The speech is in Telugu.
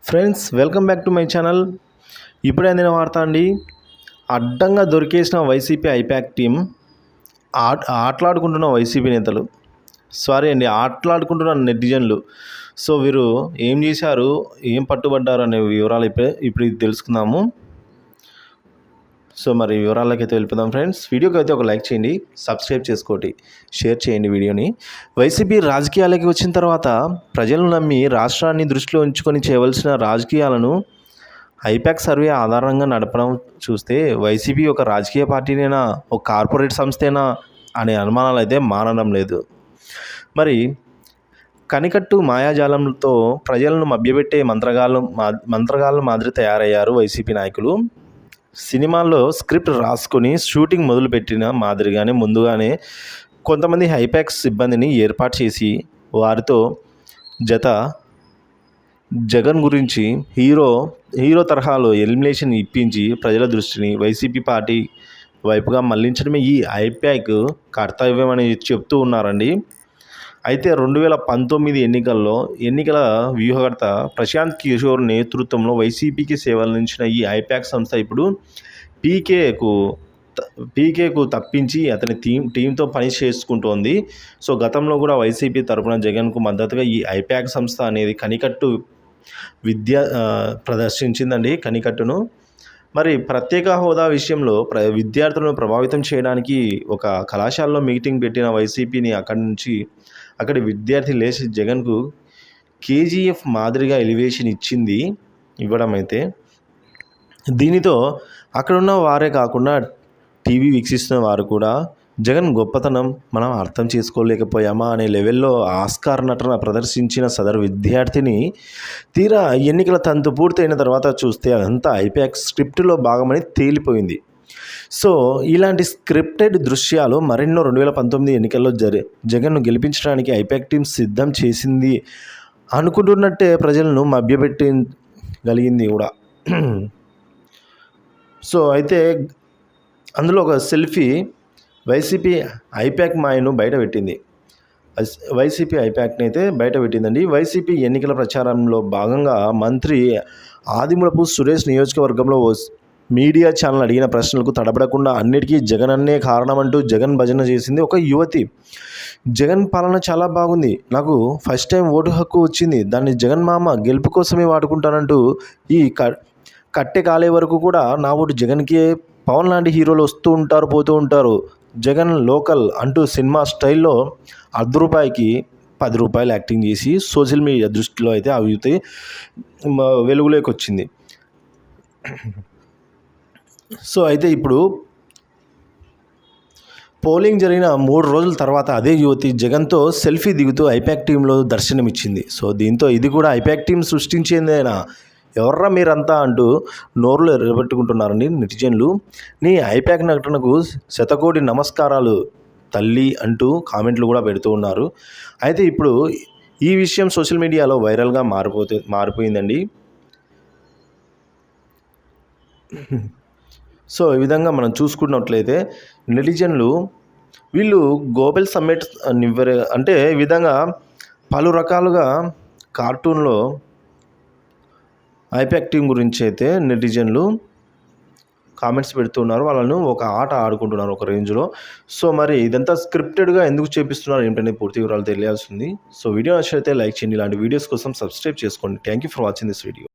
Friends welcome back to my channel. ఇప్పుడే అందిన వార్త అండి. అడ్డంగా దొరికేసిన వైసీపీ ఐపాక్ టీం ఆటలాడుకుంటున్న వైసీపీ నేతలు, సారీ అండి, ఆటలాడుకుంటున్న నెటిజన్లు. సో వీరు ఏం చేశారు, ఏం పట్టుబడ్డారు అనే వివరాలు ఇప్పుడు తెలుసుకుందాము. సో మరి వివరాలకి అయితే వెళ్ళిపోదాం ఫ్రెండ్స్. వీడియోకి అయితే ఒక లైక్ చేయండి, సబ్స్క్రైబ్ చేసుకోండి, షేర్ చేయండి వీడియోని. వైసీపీ రాజకీయాలకి వచ్చిన తర్వాత ప్రజలను నమ్మి రాష్ట్రాన్ని దృష్టిలో ఉంచుకొని చేయవలసిన రాజకీయాలను ఐపాక్ సర్వే ఆధారంగా నడపడం చూస్తే వైసీపీ ఒక రాజకీయ పార్టీనేనా, ఒక కార్పొరేట్ సంస్థేనా అనే అనుమానాలు అయితే మానడం లేదు. మరి కనికట్టు మాయాజాలంతో ప్రజలను మభ్యపెట్టే మంత్రగాళ్ళ మాదిరి తయారయ్యారు వైసీపీ నాయకులు. సినిమాల్లో స్క్రిప్ట్ రాసుకొని షూటింగ్ మొదలుపెట్టిన మాదిరిగానే ముందుగానే కొంతమంది ఐపాక్ సిబ్బందిని ఏర్పాటు చేసి వారితో జగన్ గురించి హీరో తరహాలో ఎలిమినేషన్ ఇప్పించి ప్రజల దృష్టిని వైసీపీ పార్టీ వైపుగా మళ్లించడమే ఈ ఐపాక్ కర్తవ్యం అని చెప్తూ ఉన్నారండి. అయితే 2019 ఎన్నికల వ్యూహకర్త ప్రశాంత్ కిషోర్ నేతృత్వంలో వైసీపీకి సేవలందించిన ఈ ఐపాక్ సంస్థ ఇప్పుడు పీకేకు తప్పించి అతని టీంతో పని చేసుకుంటోంది. సో గతంలో కూడా వైసీపీ తరపున జగన్కు మద్దతుగా ఈ ఐపాక్ సంస్థ అనేది కనికట్టు ప్రదర్శించిందండి. కనికట్టును మరి ప్రత్యేక హోదా విషయంలో విద్యార్థులను ప్రభావితం చేయడానికి ఒక కళాశాలలో మీటింగ్ పెట్టిన వైసీపీని అక్కడి విద్యార్థి లేచి జగన్కు కేజీఎఫ్ మాదిరిగా ఎలివేషన్ ఇవ్వడం అయితే దీనితో అక్కడున్న వారే కాకుండా టీవీ వీక్షిస్తున్న వారు కూడా జగన్ గొప్పతనం మనం అర్థం చేసుకోలేకపోయామా అనే లెవెల్లో ఆస్కార్ నటన ప్రదర్శించిన సదరు విద్యార్థిని తీరా ఎన్నికల తంతు పూర్తయిన తర్వాత చూస్తే అదంతా ఐపాక్ స్క్రిప్టులో భాగమని తేలిపోయింది. సో ఇలాంటి స్క్రిప్టెడ్ దృశ్యాలు మరెన్నో 2019 ఎన్నికల్లో జగన్ను గెలిపించడానికి ఐపాక్ టీం సిద్ధం చేసింది అనుకుంటున్నట్టే ప్రజలను మభ్యపెట్టగలిగింది కూడా. సో అయితే అందులో ఒక సెల్ఫీ వైసీపీ ఐపాక్ మాయను బయటపెట్టింది. వైసీపీ ఐపాక్ని అయితే బయటపెట్టిందండి. వైసీపీ ఎన్నికల ప్రచారంలో భాగంగా మంత్రి ఆదిమూలపు సురేష్ నియోజకవర్గంలో మీడియా ఛానల్ అడిగిన ప్రశ్నలకు తడబడకుండా అన్నిటికీ జగన్ అన్నే కారణమంటూ జగన్ భజన చేసింది ఒక యువతి. జగన్ పాలన చాలా బాగుంది, నాకు ఫస్ట్ టైం ఓటు హక్కు వచ్చింది, దాన్ని జగన్ మామ గెలుపు కోసమే వాడుకుంటానంటూ ఈ కట్టె కాలే వరకు కూడా నా ఓటు జగన్కే, పవన్ లాంటి హీరోలు వస్తూ ఉంటారు పోతూ ఉంటారు, జగన్ లోకల్ అంటూ సినిమా స్టైల్లో ₹10కి ₹10 యాక్టింగ్ చేసి సోషల్ మీడియా దృష్టిలో అయితే ఆ యువతి వెలుగులోకి వచ్చింది. సో అయితే ఇప్పుడు పోలింగ్ జరిగిన 3 రోజుల తర్వాత అదే యువతి జగన్తో సెల్ఫీ దిగుతూ ఐపాక్ టీంలో దర్శనమిచ్చింది. సో దీంతో ఇది కూడా ఐపాక్ టీం సృష్టించేదేనా, ఎవర్రా మీరంతా అంటూ నోరులో ఎర్రబెట్టుకుంటున్నారండి నెటిజన్లు. నీ ఐపాక్ నటనకు శతకోటి నమస్కారాలు తల్లి అంటూ కామెంట్లు కూడా పెడుతూ ఉన్నారు. అయితే ఇప్పుడు ఈ విషయం సోషల్ మీడియాలో వైరల్గా మారిపోయిందండి. సో ఈ విధంగా మనం చూసుకున్నట్లయితే నెటిజన్లు వీళ్ళు గ్లోబల్ సమ్మిట్ అంటే ఈ విధంగా పలు రకాలుగా కార్టూన్లో ఐపాక్ టీం గురించి అయితే నెటిజన్లు కామెంట్స్ పెడుతున్నారు. వాళ్ళను ఒక ఆట ఆడుకుంటున్నారు ఒక రేంజ్లో. సో మరి ఇదంతా స్క్రిప్టెడ్గా ఎందుకు చేపిస్తున్నారు ఏంటనే పూర్తి వివరాలు తెలియాల్సింది. సో వీడియో నచ్చితే లైక్ చేయండి, ఇలాంటి వీడియోస్ కోసం సబ్స్క్రైబ్ చేసుకోండి. Thank you for watching this video.